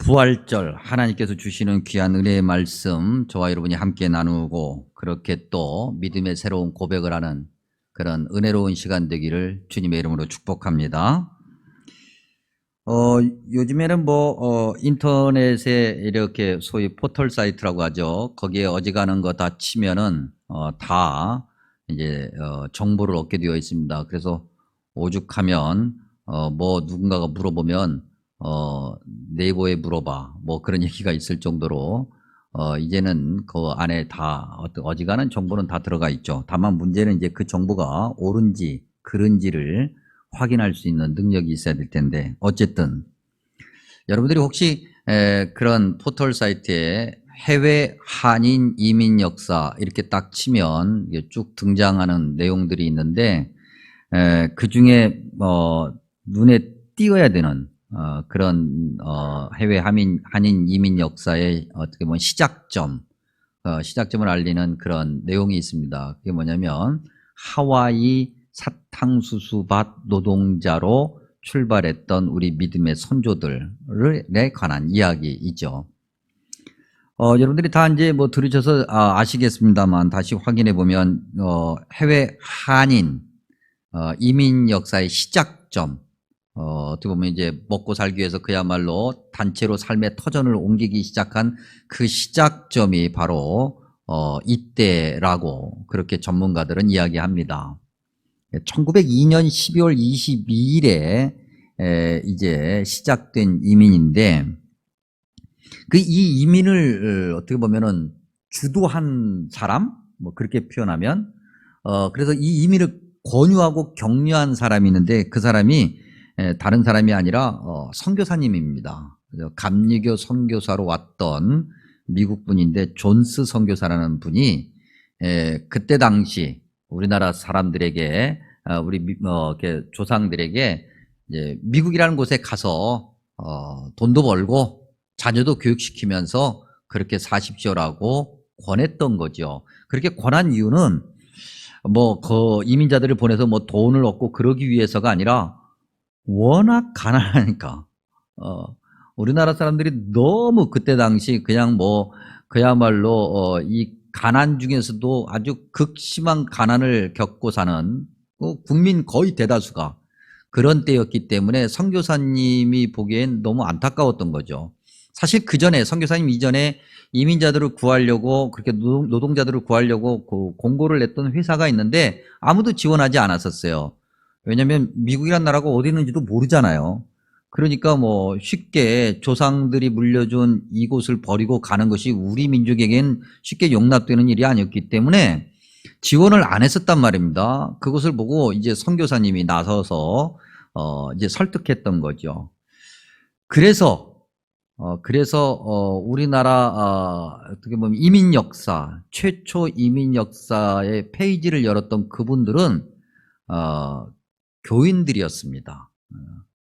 부활절 하나님께서 주시는 귀한 은혜의 말씀 저와 여러분이 함께 나누고 그렇게 또 믿음의 새로운 고백을 하는 그런 은혜로운 시간 되기를 주님의 이름으로 축복합니다. 요즘에는 인터넷에 이렇게 소위 포털 사이트라고 하죠. 거기에 어지간한 거 다 치면은 다 이제 정보를 얻게 되어 있습니다. 그래서 오죽하면 누군가가 물어보면 네이버에 물어봐 그런 얘기가 있을 정도로 이제는 그 안에 다 어지간한 정보는 다 들어가 있죠. 다만 문제는 이제 그 정보가 옳은지 그른지를 확인할 수 있는 능력이 있어야 될 텐데, 어쨌든 여러분들이 혹시 그런 포털 사이트에 해외 한인 이민 역사 이렇게 딱 치면 이게 쭉 등장하는 내용들이 있는데, 그 중에 눈에 띄어야 되는 그런 해외 한인 이민 역사의 어떻게 보면 시작점을 알리는 그런 내용이 있습니다. 그게 뭐냐면 하와이 사탕수수밭 노동자로 출발했던 우리 믿음의 선조들에 관한 이야기이죠. 여러분들이 다 이제 들으셔서 아시겠습니다만 다시 확인해 보면 해외 한인 이민 역사의 시작점, 어떻게 보면 이제 먹고 살기 위해서 그야말로 단체로 삶의 터전을 옮기기 시작한 그 시작점이 바로 이때라고 그렇게 전문가들은 이야기합니다. 1902년 12월 22일에 이제 시작된 이민인데, 이 이민을 어떻게 보면은 주도한 사람, 그렇게 표현하면, 그래서 이 이민을 권유하고 격려한 사람이 있는데, 그 사람이 다른 사람이 아니라 선교사님입니다. 감리교 선교사로 왔던 미국 분인데 존스 선교사라는 분이 그때 당시 우리나라 사람들에게 우리 조상들에게 이제 미국이라는 곳에 가서 돈도 벌고 자녀도 교육시키면서 그렇게 사십시오라고 권했던 거죠. 그렇게 권한 이유는 그 이민자들을 보내서 돈을 얻고 그러기 위해서가 아니라 워낙 가난하니까 우리나라 사람들이 너무 그때 당시 그냥 그야말로 이 가난 중에서도 아주 극심한 가난을 겪고 사는 국민 거의 대다수가 그런 때였기 때문에 선교사님이 보기엔 너무 안타까웠던 거죠. 사실 그 전에 선교사님 이전에 이민자들을 구하려고 그렇게 노동자들을 구하려고 공고를 냈던 회사가 있는데 아무도 지원하지 않았었어요. 왜냐하면 미국이란 나라가 어디 있는지도 모르잖아요. 그러니까 쉽게 조상들이 물려준 이곳을 버리고 가는 것이 우리 민족에겐 쉽게 용납되는 일이 아니었기 때문에 지원을 안 했었단 말입니다. 그것을 보고 이제 선교사님이 나서서 이제 설득했던 거죠. 그래서 우리나라 어떻게 보면 이민 역사, 최초 이민 역사의 페이지를 열었던 그분들은 교인들이었습니다.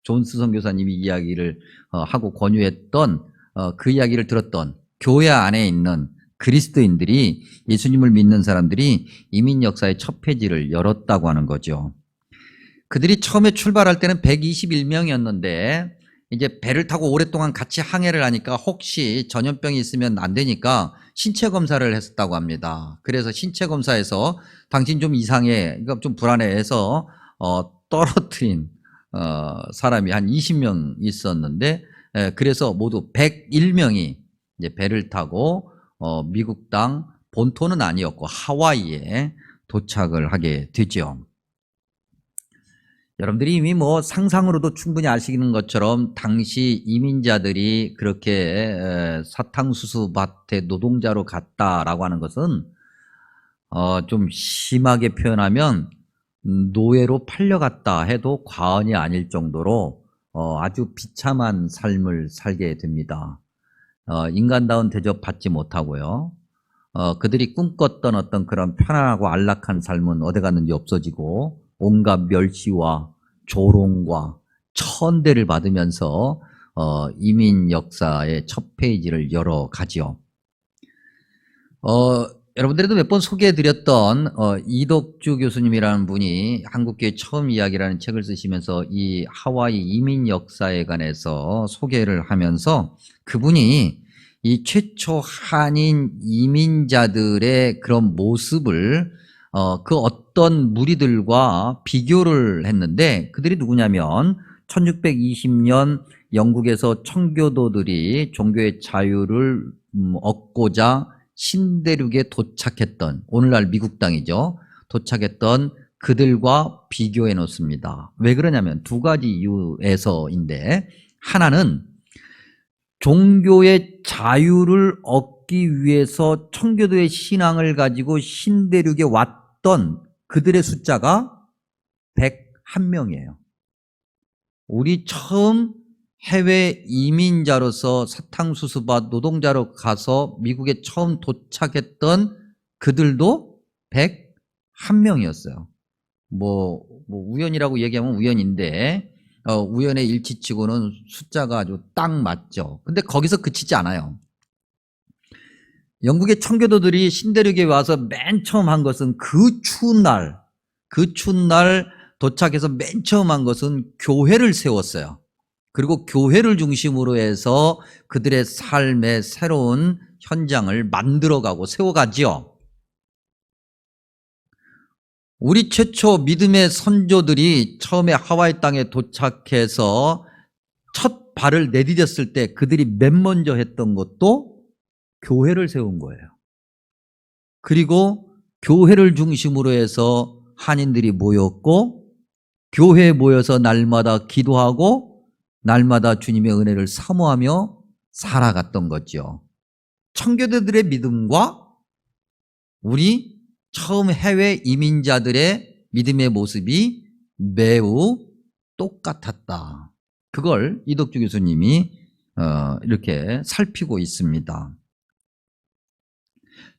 존스 선교사님이 이야기를 하고 권유했던 그 이야기를 들었던 교회 안에 있는 그리스도인들이, 예수님을 믿는 사람들이 이민 역사의 첫 페이지를 열었다고 하는 거죠. 그들이 처음에 출발할 때는 121명이었는데 이제 배를 타고 오랫동안 같이 항해를 하니까 혹시 전염병이 있으면 안 되니까 신체 검사를 했었다고 합니다. 그래서 신체 검사에서 당신 좀 이상해, 그러니까 좀 불안해해서 떨어뜨린 사람이 한 20명 있었는데, 그래서 모두 101명이 이제 배를 타고 미국 땅 본토는 아니었고 하와이에 도착을 하게 되죠. 여러분들이 이미 상상으로도 충분히 아시는 것처럼 당시 이민자들이 그렇게 사탕수수밭에 노동자로 갔다라고 하는 것은 좀 심하게 표현하면 노예로 팔려갔다 해도 과언이 아닐 정도로 아주 비참한 삶을 살게 됩니다. 인간다운 대접 받지 못하고요. 그들이 꿈꿨던 어떤 그런 편안하고 안락한 삶은 어디 갔는지 없어지고 온갖 멸시와 조롱과 천대를 받으면서 이민 역사의 첫 페이지를 열어가지요. 여러분들에도 몇 번 소개해드렸던 이덕주 교수님이라는 분이 한국교회 처음 이야기라는 책을 쓰시면서 이 하와이 이민 역사에 관해서 소개를 하면서 그분이 이 최초 한인 이민자들의 그런 모습을 그 어떤 무리들과 비교를 했는데 그들이 누구냐면 1620년 영국에서 청교도들이 종교의 자유를 얻고자 신대륙에 도착했던, 오늘날 미국 땅이죠. 도착했던 그들과 비교해 놓습니다. 왜 그러냐면 두 가지 이유에서인데, 하나는 종교의 자유를 얻기 위해서 청교도의 신앙을 가지고 신대륙에 왔던 그들의 숫자가 101명이에요. 우리 처음 해외 이민자로서 사탕수수밭 노동자로 가서 미국에 처음 도착했던 그들도 101명이었어요. 뭐 우연이라고 얘기하면 우연인데, 우연의 일치치고는 숫자가 아주 딱 맞죠. 근데 거기서 그치지 않아요. 영국의 청교도들이 신대륙에 와서 맨 처음 한 것은 그 추운 날 도착해서 맨 처음 한 것은 교회를 세웠어요. 그리고 교회를 중심으로 해서 그들의 삶의 새로운 현장을 만들어가고 세워가지요. 우리 최초 믿음의 선조들이 처음에 하와이 땅에 도착해서 첫 발을 내디뎠을 때 그들이 맨 먼저 했던 것도 교회를 세운 거예요. 그리고 교회를 중심으로 해서 한인들이 모였고, 교회에 모여서 날마다 기도하고 날마다 주님의 은혜를 사모하며 살아갔던 거죠. 청교도들의 믿음과 우리 처음 해외 이민자들의 믿음의 모습이 매우 똑같았다. 그걸 이덕주 교수님이 이렇게 살피고 있습니다.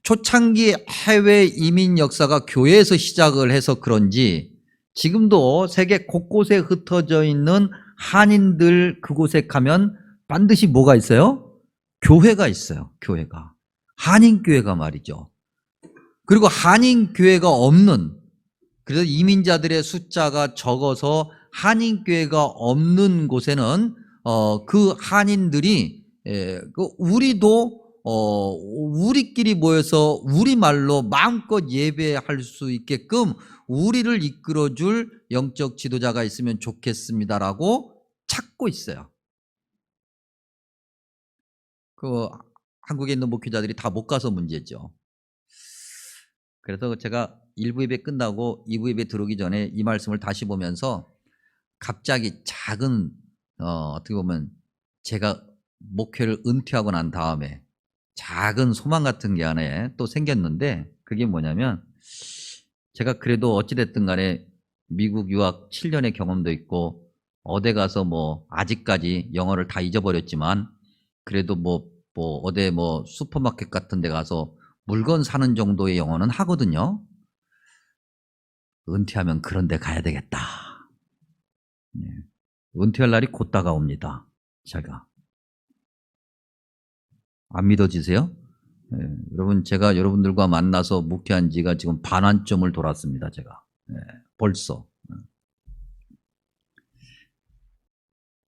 초창기 해외 이민 역사가 교회에서 시작을 해서 그런지 지금도 세계 곳곳에 흩어져 있는 한인들 그곳에 가면 반드시 뭐가 있어요? 교회가 있어요. 교회가. 한인교회가 말이죠. 그리고 한인교회가 없는, 그래서 이민자들의 숫자가 적어서 한인교회가 없는 곳에는 그 한인들이 우리도 우리끼리 모여서 우리말로 마음껏 예배할 수 있게끔 우리를 이끌어줄 영적 지도자가 있으면 좋겠습니다라고 찾고 있어요. 그 한국에 있는 목회자들이 다 못 가서 문제죠. 그래서 제가 1부 예배 끝나고 2부 예배 들어오기 전에 이 말씀을 다시 보면서 갑자기 작은 어떻게 보면 제가 목회를 은퇴하고 난 다음에 작은 소망 같은 게 안에 또 생겼는데, 그게 뭐냐면 제가 그래도 어찌됐든 간에 미국 유학 7년의 경험도 있고 어디 가서 뭐 아직까지 영어를 다 잊어버렸지만 그래도 어디 슈퍼마켓 같은 데 가서 물건 사는 정도의 영어는 하거든요. 은퇴하면 그런 데 가야 되겠다. 네. 은퇴할 날이 곧 다가옵니다. 제가. 안 믿어지세요? 네. 여러분, 제가 여러분들과 만나서 목회한 지가 지금 반환점을 돌았습니다. 제가. 네. 벌써.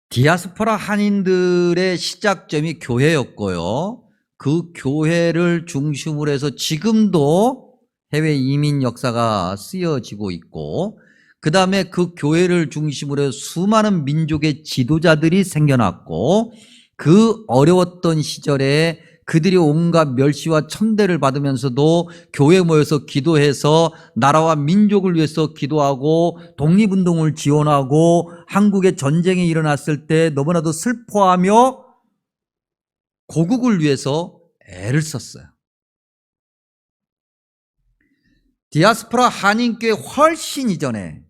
디아스포라 한인들의 시작점이 교회였고요. 그 교회를 중심으로 해서 지금도 해외 이민 역사가 쓰여지고 있고, 그 다음에 그 교회를 중심으로 해서 수많은 민족의 지도자들이 생겨났고, 그 어려웠던 시절에 그들이 온갖 멸시와 천대를 받으면서도 교회에 모여서 기도해서 나라와 민족을 위해서 기도하고 독립운동을 지원하고 한국에 전쟁이 일어났을 때 너무나도 슬퍼하며 고국을 위해서 애를 썼어요. 디아스포라 한인교회 훨씬 이전에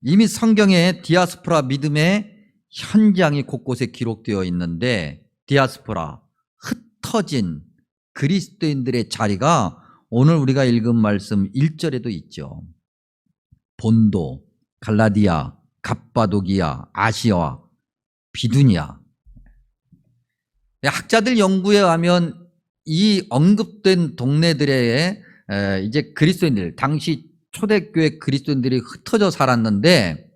이미 성경에 디아스포라 믿음의 현장이 곳곳에 기록되어 있는데, 디아스포라, 흩어진 그리스도인들의 자리가 오늘 우리가 읽은 말씀 1절에도 있죠. 본도, 갈라디아, 갑바도기아, 아시아, 비두니아. 학자들 연구에 하면 이 언급된 동네들에 이제 그리스도인들, 당시 초대교회 그리스도인들이 흩어져 살았는데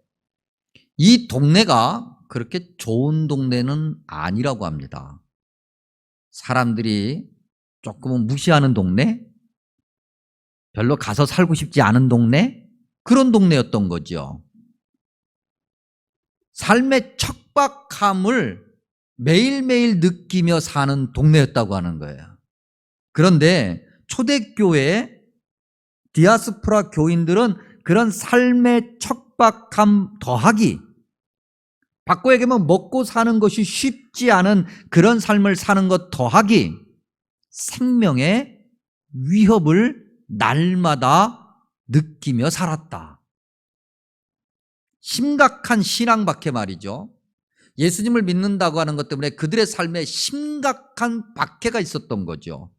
이 동네가 그렇게 좋은 동네는 아니라고 합니다. 사람들이 조금은 무시하는 동네, 별로 가서 살고 싶지 않은 동네, 그런 동네였던 거죠. 삶의 척박함을 매일매일 느끼며 사는 동네였다고 하는 거예요. 그런데 초대교회 디아스포라 교인들은 그런 삶의 척박함 더하기, 바꿔 얘기하면 먹고 사는 것이 쉽지 않은 그런 삶을 사는 것 더하기, 생명의 위협을 날마다 느끼며 살았다. 심각한 신앙 박해 말이죠. 예수님을 믿는다고 하는 것 때문에 그들의 삶에 심각한 박해가 있었던 거죠.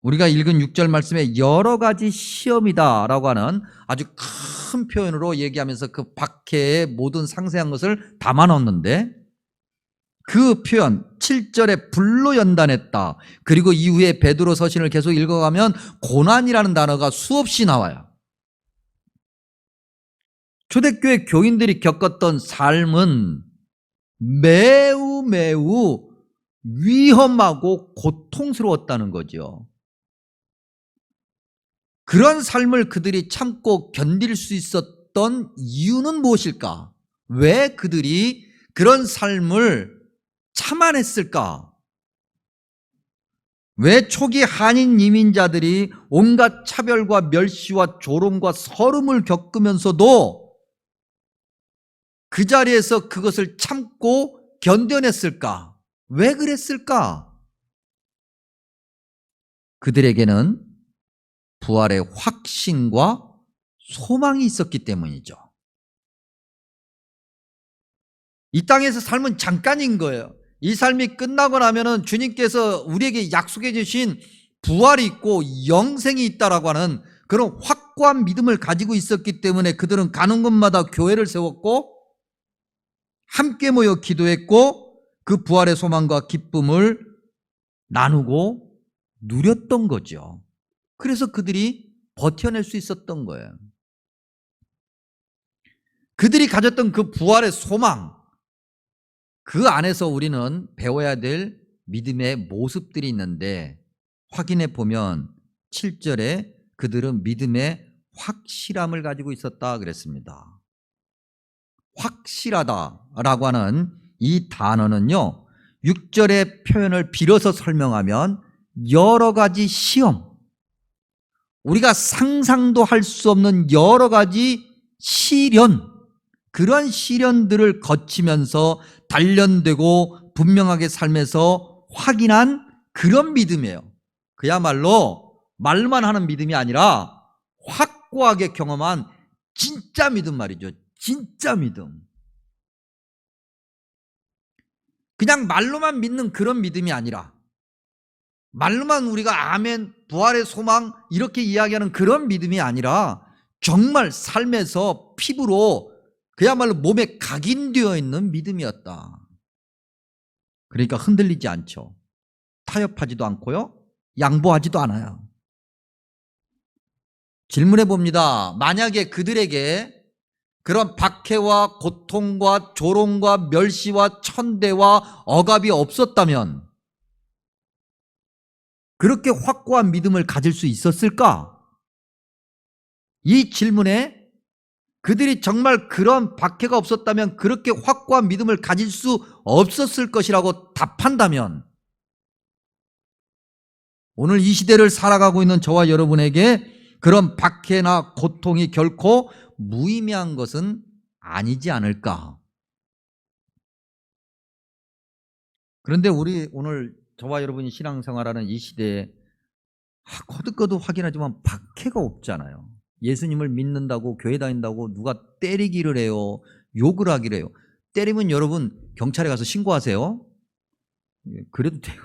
우리가 읽은 6절 말씀에 여러 가지 시험이다라고 하는 아주 큰 표현으로 얘기하면서 그 박해의 모든 상세한 것을 담아 넣었는데, 그 표현 7절에 불로 연단했다. 그리고 이후에 베드로 서신을 계속 읽어가면 고난이라는 단어가 수없이 나와요. 초대교회 교인들이 겪었던 삶은 매우 위험하고 고통스러웠다는 거죠. 그런 삶을 그들이 참고 견딜 수 있었던 이유는 무엇일까? 왜 그들이 그런 삶을 참아냈을까? 왜 초기 한인 이민자들이 온갖 차별과 멸시와 조롱과 서름을 겪으면서도 그 자리에서 그것을 참고 견뎌냈을까? 왜 그랬을까? 그들에게는 부활의 확신과 소망이 있었기 때문이죠. 이 땅에서 삶은 잠깐인 거예요. 이 삶이 끝나고 나면은 주님께서 우리에게 약속해 주신 부활이 있고 영생이 있다라고 하는 그런 확고한 믿음을 가지고 있었기 때문에 그들은 가는 곳마다 교회를 세웠고 함께 모여 기도했고 그 부활의 소망과 기쁨을 나누고 누렸던 거죠. 그래서 그들이 버텨낼 수 있었던 거예요. 그들이 가졌던 그 부활의 소망, 그 안에서 우리는 배워야 될 믿음의 모습들이 있는데, 확인해 보면 7절에 그들은 믿음의 확실함을 가지고 있었다 그랬습니다. 확실하다라고 하는 이 단어는요, 6절의 표현을 빌어서 설명하면 여러 가지 시험, 우리가 상상도 할 수 없는 여러 가지 시련, 그런 시련들을 거치면서 단련되고 분명하게 삶에서 확인한 그런 믿음이에요. 그야말로 말만 하는 믿음이 아니라 확고하게 경험한 진짜 믿음 말이죠. 진짜 믿음. 그냥 말로만 믿는 그런 믿음이 아니라, 말로만 우리가 아멘, 부활의 소망 이렇게 이야기하는 그런 믿음이 아니라 정말 삶에서 피부로 그야말로 몸에 각인되어 있는 믿음이었다. 그러니까 흔들리지 않죠. 타협하지도 않고요, 양보하지도 않아요. 질문해 봅니다. 만약에 그들에게 그런 박해와 고통과 조롱과 멸시와 천대와 억압이 없었다면 그렇게 확고한 믿음을 가질 수 있었을까? 이 질문에 그들이 정말 그런 박해가 없었다면 그렇게 확고한 믿음을 가질 수 없었을 것이라고 답한다면, 오늘 이 시대를 살아가고 있는 저와 여러분에게 그런 박해나 고통이 결코 무의미한 것은 아니지 않을까? 그런데 우리 오늘 저와 여러분이 신앙생활하는 이 시대에 거듭거듭 확인하지만 박해가 없잖아요. 예수님을 믿는다고 교회 다닌다고 누가 때리기를 해요, 욕을 하기를 해요. 때리면 여러분 경찰에 가서 신고하세요. 그래도 돼요.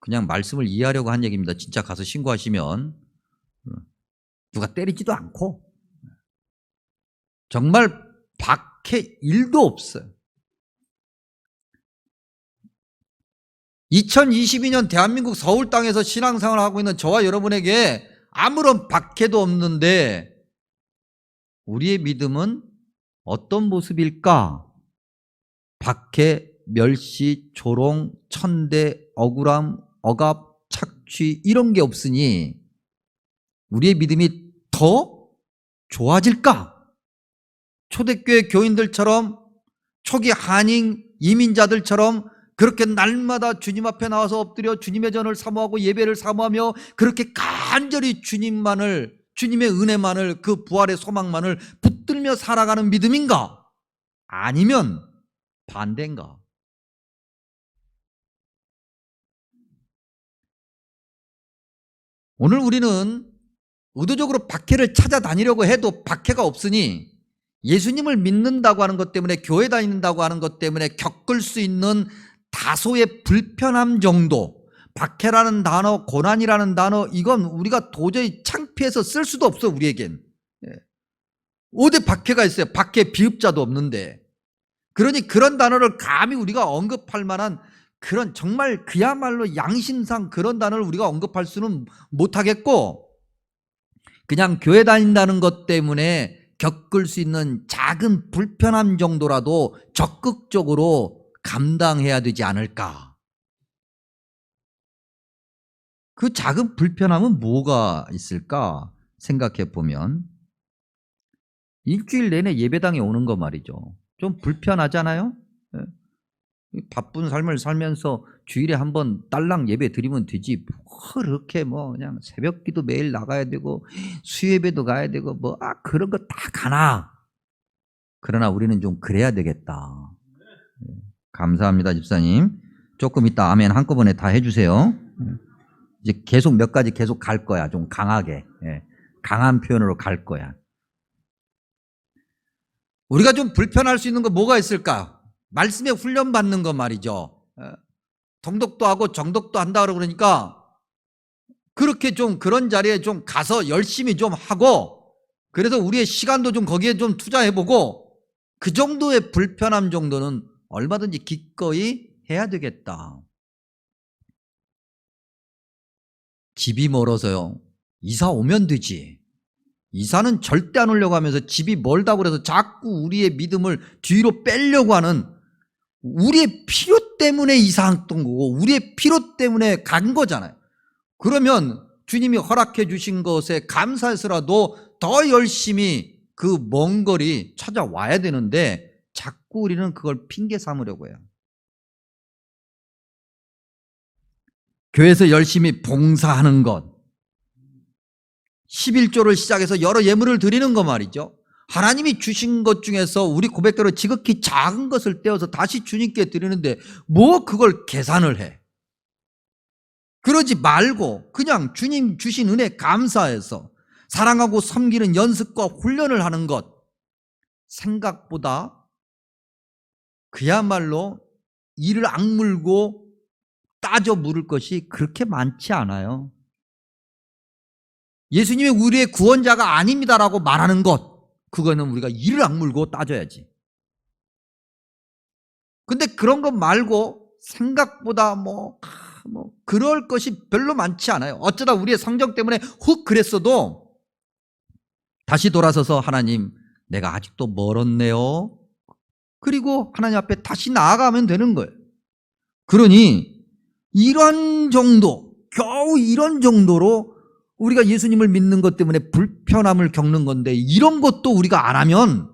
그냥 말씀을 이해하려고 한 얘기입니다. 진짜 가서 신고하시면 누가 때리지도 않고 정말 박해 일도 없어요. 2022년 대한민국 서울 땅에서 신앙생활을 하고 있는 저와 여러분에게 아무런 박해도 없는데 우리의 믿음은 어떤 모습일까? 박해, 멸시, 조롱, 천대, 억울함, 억압, 착취 이런 게 없으니 우리의 믿음이 더 좋아질까? 초대교회 교인들처럼 초기 한인 이민자들처럼 그렇게 날마다 주님 앞에 나와서 엎드려 주님의 전을 사모하고 예배를 사모하며 그렇게 간절히 주님만을, 주님의 은혜만을, 그 부활의 소망만을 붙들며 살아가는 믿음인가? 아니면 반대인가? 오늘 우리는 의도적으로 박해를 찾아다니려고 해도 박해가 없으니 예수님을 믿는다고 하는 것 때문에, 교회 다닌다고 하는 것 때문에 겪을 수 있는 다소의 불편함 정도, 박해라는 단어, 고난이라는 단어, 이건 우리가 도저히 창피해서 쓸 수도 없어, 우리에겐. 어디 박해가 있어요? 박해 비읍자도 없는데. 그러니 그런 단어를 감히 우리가 언급할 만한 그런 정말 그야말로 양심상 그런 단어를 우리가 언급할 수는 못하겠고, 그냥 교회 다닌다는 것 때문에 겪을 수 있는 작은 불편함 정도라도 적극적으로 감당해야 되지 않을까? 그 작은 불편함은 뭐가 있을까 생각해 보면 일주일 내내 예배당에 오는 거 말이죠. 좀 불편하잖아요. 바쁜 삶을 살면서 주일에 한번 딸랑 예배 드리면 되지. 그렇게 그냥 새벽기도 매일 나가야 되고 수예배도 가야 되고 그런 거 다 가나. 그러나 우리는 좀 그래야 되겠다. 감사합니다, 집사님. 조금 이따 아멘 한꺼번에 다 해주세요. 이제 계속 몇 가지 계속 갈 거야. 좀 강하게. 강한 표현으로 갈 거야. 우리가 좀 불편할 수 있는 거 뭐가 있을까? 말씀에 훈련받는 거 말이죠. 통독도 하고 정독도 한다 그러니까 그렇게 좀 그런 자리에 좀 가서 열심히 좀 하고, 그래서 우리의 시간도 좀 거기에 좀 투자해보고, 그 정도의 불편함 정도는 얼마든지 기꺼이 해야 되겠다. 집이 멀어서요. 이사 오면 되지. 이사는 절대 안 오려고 하면서 집이 멀다고 그래서 자꾸 우리의 믿음을 뒤로 빼려고 하는, 우리의 필요 때문에 이사했던 거고 우리의 필요 때문에 간 거잖아요. 그러면 주님이 허락해 주신 것에 감사해서라도 더 열심히 그 먼 거리 찾아와야 되는데 자꾸 우리는 그걸 핑계 삼으려고 해요. 교회에서 열심히 봉사하는 것, 11조를 시작해서 여러 예물을 드리는 거 말이죠. 하나님이 주신 것 중에서 우리 고백대로 지극히 작은 것을 떼어서 다시 주님께 드리는데 그걸 계산을 해. 그러지 말고 그냥 주님 주신 은혜 감사해서 사랑하고 섬기는 연습과 훈련을 하는 것, 생각보다 그야말로 이를 악물고 따져 물을 것이 그렇게 많지 않아요. 예수님이 우리의 구원자가 아닙니다라고 말하는 것, 그거는 우리가 이를 악물고 따져야지. 근데 그런 것 말고 생각보다 그럴 것이 별로 많지 않아요. 어쩌다 우리의 성정 때문에 훅 그랬어도 다시 돌아서서 하나님, 내가 아직도 멀었네요. 그리고 하나님 앞에 다시 나아가면 되는 거예요. 그러니 이런 정도, 겨우 이런 정도로 우리가 예수님을 믿는 것 때문에 불편함을 겪는 건데, 이런 것도 우리가 안 하면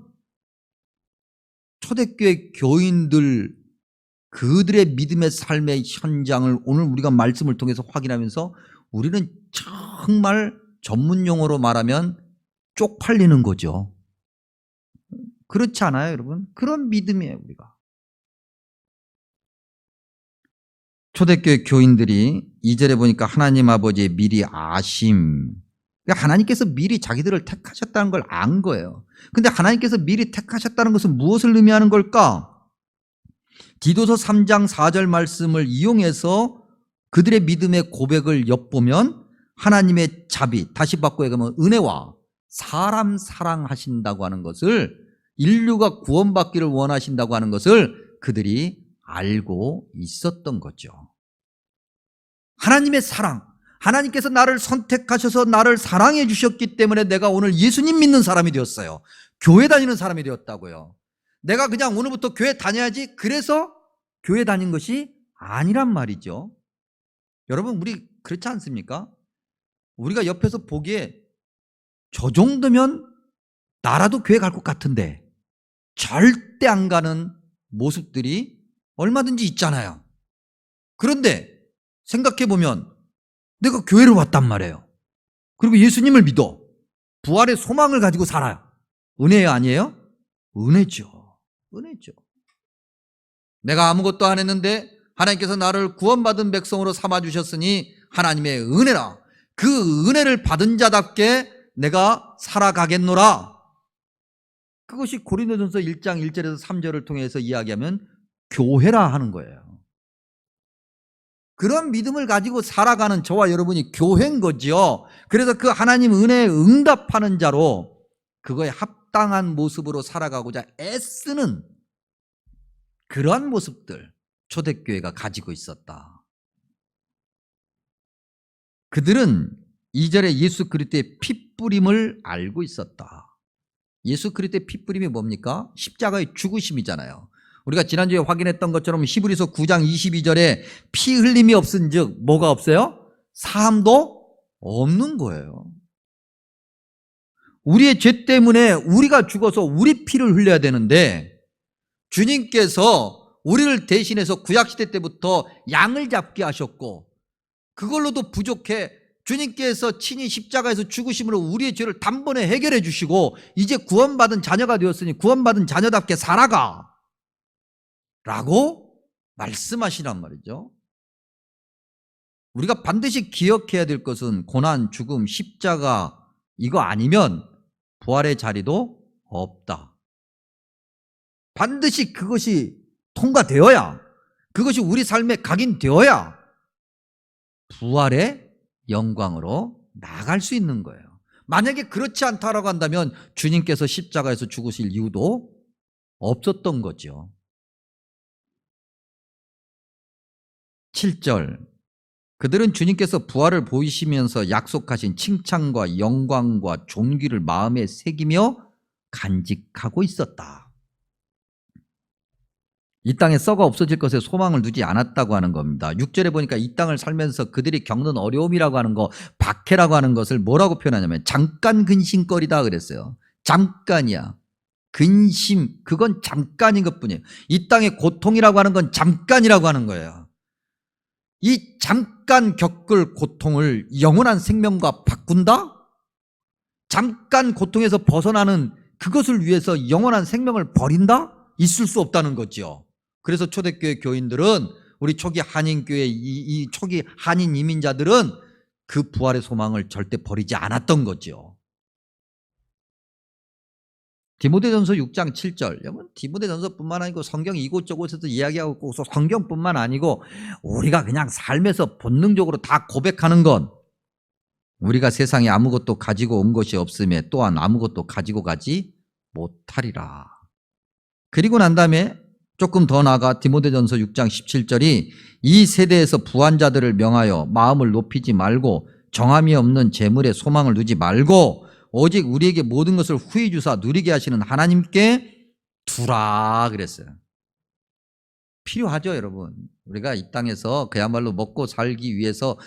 초대교회 교인들 그들의 믿음의 삶의 현장을 오늘 우리가 말씀을 통해서 확인하면서 우리는 정말 전문 용어로 말하면 쪽팔리는 거죠. 그렇지 않아요, 여러분? 그런 믿음이에요, 우리가. 초대교회 교인들이 2절에 보니까 하나님 아버지의 미리 아심, 그러니까 하나님께서 미리 자기들을 택하셨다는 걸 안 거예요. 근데 하나님께서 미리 택하셨다는 것은 무엇을 의미하는 걸까? 디도서 3장 4절 말씀을 이용해서 그들의 믿음의 고백을 엿보면 하나님의 자비, 다시 바꿔 얘기하면 은혜와 사람 사랑하신다고 하는 것을, 인류가 구원받기를 원하신다고 하는 것을 그들이 알고 있었던 거죠. 하나님의 사랑, 하나님께서 나를 선택하셔서 나를 사랑해 주셨기 때문에 내가 오늘 예수님 믿는 사람이 되었어요. 교회 다니는 사람이 되었다고요. 내가 그냥 오늘부터 교회 다녀야지 그래서 교회 다닌 것이 아니란 말이죠. 여러분, 우리 그렇지 않습니까? 우리가 옆에서 보기에 저 정도면 나라도 교회 갈 것 같은데 절대 안 가는 모습들이 얼마든지 있잖아요. 그런데 생각해 보면 내가 교회를 왔단 말이에요. 그리고 예수님을 믿어. 부활의 소망을 가지고 살아요. 은혜예요, 아니에요? 은혜죠. 은혜죠. 내가 아무것도 안 했는데 하나님께서 나를 구원받은 백성으로 삼아주셨으니 하나님의 은혜라. 그 은혜를 받은 자답게 내가 살아가겠노라. 그것이 고린도전서 1장 1절에서 3절을 통해서 이야기하면 교회라 하는 거예요. 그런 믿음을 가지고 살아가는 저와 여러분이 교회인 거죠. 그래서 그 하나님 은혜에 응답하는 자로 그거에 합당한 모습으로 살아가고자 애쓰는 그러한 모습들 초대교회가 가지고 있었다. 그들은 2절에 예수 그리스도의 피뿌림을 알고 있었다. 예수 그리스도의 피뿌림이 뭡니까? 십자가의 죽으심이잖아요. 우리가 지난주에 확인했던 것처럼 히브리서 9장 22절에 피 흘림이 없은 즉 뭐가 없어요? 사함도 없는 거예요. 우리의 죄 때문에 우리가 죽어서 우리 피를 흘려야 되는데 주님께서 우리를 대신해서 구약시대 때부터 양을 잡게 하셨고 그걸로도 부족해 주님께서 친히 십자가에서 죽으심으로 우리의 죄를 단번에 해결해 주시고 이제 구원받은 자녀가 되었으니 구원받은 자녀답게 살아가 라고 말씀하시란 말이죠. 우리가 반드시 기억해야 될 것은 고난, 죽음, 십자가 이거 아니면 부활의 자리도 없다. 반드시 그것이 통과되어야, 그것이 우리 삶에 각인되어야 부활의 영광으로 나아갈 수 있는 거예요. 만약에 그렇지 않다라고 한다면 주님께서 십자가에서 죽으실 이유도 없었던 거죠. 7절 그들은 주님께서 부활을 보이시면서 약속하신 칭찬과 영광과 존귀를 마음에 새기며 간직하고 있었다. 이 땅에 썩어 없어질 것에 소망을 두지 않았다고 하는 겁니다. 6절에 보니까 이 땅을 살면서 그들이 겪는 어려움이라고 하는 거, 박해라고 하는 것을 뭐라고 표현하냐면 잠깐 근심거리다 그랬어요. 잠깐이야. 근심, 그건 잠깐인 것뿐이에요. 이 땅의 고통이라고 하는 건 잠깐이라고 하는 거예요. 이 잠깐 겪을 고통을 영원한 생명과 바꾼다? 잠깐 고통에서 벗어나는 그것을 위해서 영원한 생명을 버린다? 있을 수 없다는 거죠. 그래서 초대교회 교인들은 우리 초기 한인교회 이 초기 한인 이민자들은 그 부활의 소망을 절대 버리지 않았던 거죠. 디모데전서 6장 7절. 여러분 디모데전서뿐만 아니고 성경 이곳저곳에서 이야기하고 있고 성경뿐만 아니고 우리가 그냥 삶에서 본능적으로 다 고백하는 건 우리가 세상에 아무것도 가지고 온 것이 없음에 또한 아무것도 가지고 가지 못하리라. 그리고 난 다음에 조금 더 나아가 디모데전서 6장 17절이 이 세대에서 부한 자들을 명하여 마음을 높이지 말고 정함이 없는 재물에 소망을 두지 말고 오직 우리에게 모든 것을 후히 주사 누리게 하시는 하나님께 두라 그랬어요. 필요하죠, 여러분. 우리가 이 땅에서 그야말로 먹고 살기 위해서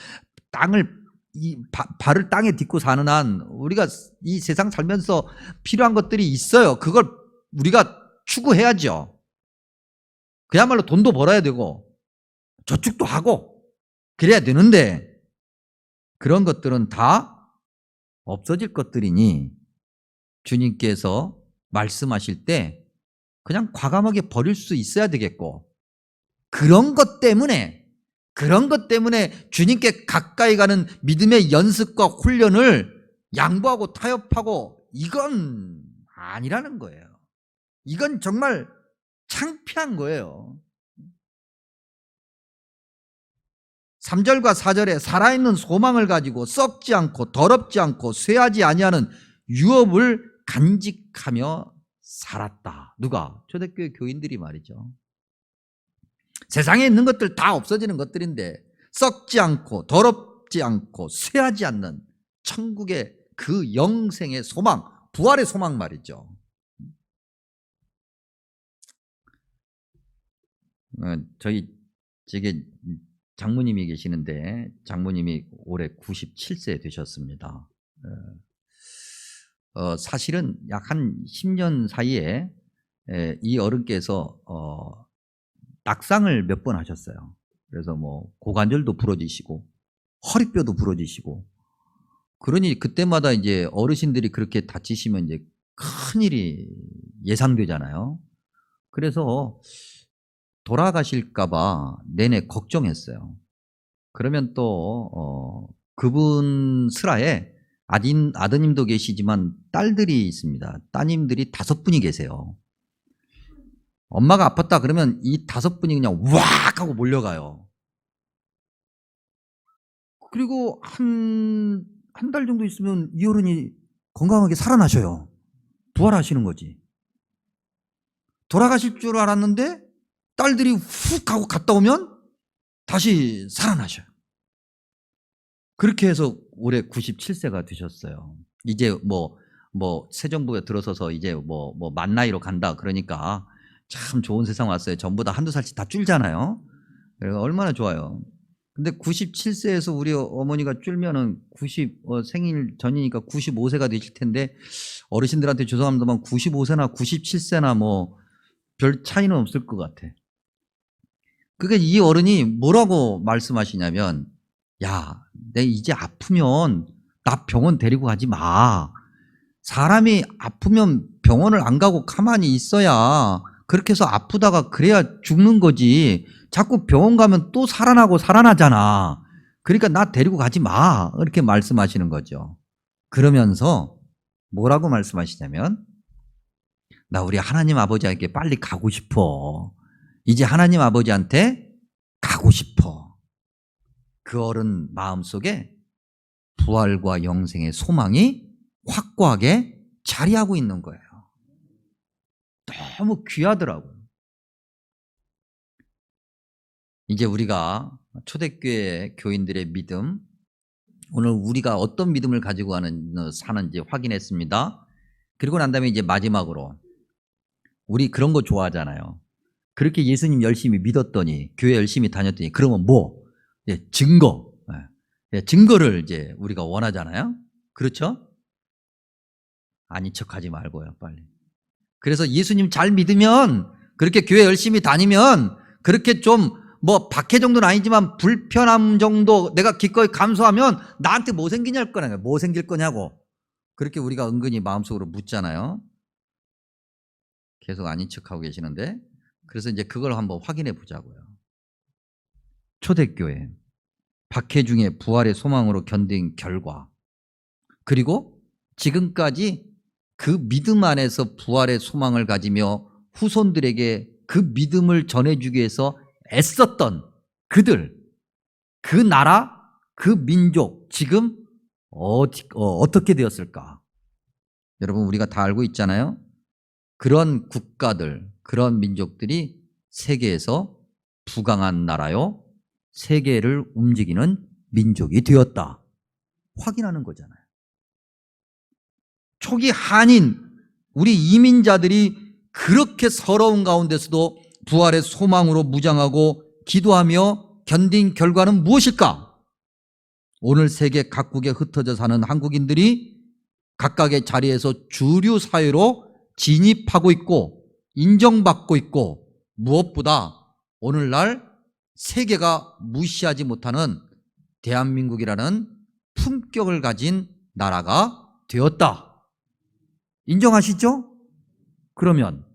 발을 땅에 딛고 사는 한 우리가 이 세상 살면서 필요한 것들이 있어요. 그걸 우리가 추구해야죠. 그야말로 돈도 벌어야 되고 저축도 하고 그래야 되는데 그런 것들은 다 없어질 것들이니 주님께서 말씀하실 때 그냥 과감하게 버릴 수 있어야 되겠고 그런 것 때문에 주님께 가까이 가는 믿음의 연습과 훈련을 양보하고 타협하고 이건 아니라는 거예요. 이건 정말 창피한 거예요. 3절과 4절에 살아있는 소망을 가지고 썩지 않고 더럽지 않고 쇠하지 아니하는 유업을 간직하며 살았다. 누가? 초대교회 교인들이 말이죠. 세상에 있는 것들 다 없어지는 것들인데 썩지 않고 더럽지 않고 쇠하지 않는 천국의 그 영생의 소망, 부활의 소망 말이죠. 저희 저게 장모님이 계시는데 장모님이 올해 97세 되셨습니다. 사실은 약 한 10년 사이에 이 어른께서 낙상을 몇 번 하셨어요. 그래서 뭐 고관절도 부러지시고 허리뼈도 부러지시고, 그러니 그때마다 이제 어르신들이 그렇게 다치시면 이제 큰일이 예상되잖아요. 그래서 돌아가실까봐 내내 걱정했어요. 그러면 또 그분 슬하에 아드님도 계시지만 딸들이 있습니다. 따님들이 5분이 계세요. 엄마가 아팠다 그러면 이 5분이 그냥 왁 하고 몰려가요. 그리고 한 달 정도 있으면 이 어른이 건강하게 살아나셔요. 부활하시는 거지. 돌아가실 줄 알았는데 딸들이 훅 하고 갔다 오면 다시 살아나셔요. 그렇게 해서 올해 97세가 되셨어요. 이제 새 정부에 들어서서 이제 만 나이로 간다 그러니까 참 좋은 세상 왔어요. 전부 다 한두 살씩 다 줄잖아요. 그래서 얼마나 좋아요. 근데 97세에서 우리 어머니가 줄면은 생일 전이니까 95세가 되실 텐데, 어르신들한테 죄송합니다만 95세나 97세나 뭐 별 차이는 없을 것 같아. 그러니까 이 어른이 뭐라고 말씀하시냐면, 야, 내 이제 아프면 나 병원 데리고 가지 마. 사람이 아프면 병원을 안 가고 가만히 있어야, 그렇게 해서 아프다가 그래야 죽는 거지. 자꾸 병원 가면 또 살아나잖아. 그러니까 나 데리고 가지 마. 이렇게 말씀하시는 거죠. 그러면서 뭐라고 말씀하시냐면, 나 우리 하나님 아버지에게 빨리 가고 싶어. 이제 하나님 아버지한테 가고 싶어. 그 어른 마음속에 부활과 영생의 소망이 확고하게 자리하고 있는 거예요. 너무 귀하더라고요. 이제 우리가 초대교회 교인들의 믿음, 오늘 우리가 어떤 믿음을 가지고 사는지 확인했습니다. 그리고 난 다음에 이제 마지막으로, 우리 그런 거 좋아하잖아요. 그렇게 예수님 열심히 믿었더니, 교회 열심히 다녔더니, 그러면 뭐? 증거. 증거를 이제 우리가 원하잖아요. 그렇죠? 아닌 척 하지 말고요, 빨리. 그래서 예수님 잘 믿으면, 그렇게 교회 열심히 다니면, 그렇게 좀 박해 정도는 아니지만 불편함 정도 내가 기꺼이 감수하면 나한테 뭐 생기냐고, 뭐 생길 거냐고. 그렇게 우리가 은근히 마음속으로 묻잖아요. 계속 아닌 척하고 계시는데, 그래서 이제 그걸 한번 확인해 보자고요. 초대교회, 박해 중에 부활의 소망으로 견딘 결과, 그리고 지금까지 그 믿음 안에서 부활의 소망을 가지며 후손들에게 그 믿음을 전해주기 위해서 애썼던 그들, 그 나라, 그 민족, 지금 어떻게 되었을까? 여러분, 우리가 다 알고 있잖아요. 그런 국가들, 그런 민족들이 세계에서 부강한 나라요, 세계를 움직이는 민족이 되었다. 확인하는 거잖아요. 초기 한인, 우리 이민자들이 그렇게 서러운 가운데서도 부활의 소망으로 무장하고 기도하며 견딘 결과는 무엇일까? 오늘 세계 각국에 흩어져 사는 한국인들이 각각의 자리에서 주류 사회로 진입하고 있고 인정받고 있고, 무엇보다 오늘날 세계가 무시하지 못하는 대한민국이라는 품격을 가진 나라가 되었다. 인정하시죠? 그러면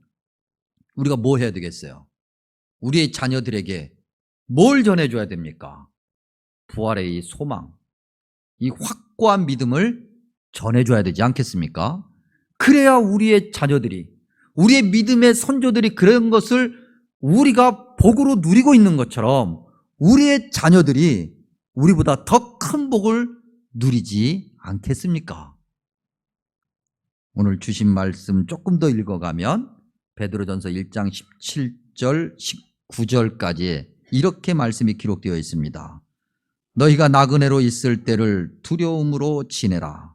우리가 뭐 해야 되겠어요? 우리의 자녀들에게 뭘 전해줘야 됩니까? 부활의 이 소망, 이 확고한 믿음을 전해줘야 되지 않겠습니까? 그래야 우리의 자녀들이, 우리의 믿음의 선조들이 그런 것을 우리가 복으로 누리고 있는 것처럼 우리의 자녀들이 우리보다 더 큰 복을 누리지 않겠습니까? 오늘 주신 말씀 조금 더 읽어가면 베드로전서 1장 17절 19절까지 이렇게 말씀이 기록되어 있습니다. 너희가 나그네로 있을 때를 두려움으로 지내라.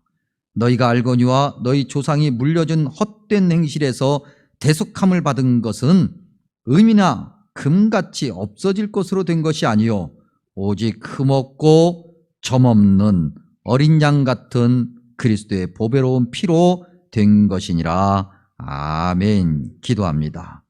너희가 알거니와 너희 조상이 물려준 헛된 행실에서 대속함을 받은 것은 금이나 금같이 없어질 것으로 된 것이 아니요 오직 흠없고 점없는 어린 양 같은 그리스도의 보배로운 피로 된 것이니라. 아멘. 기도합니다.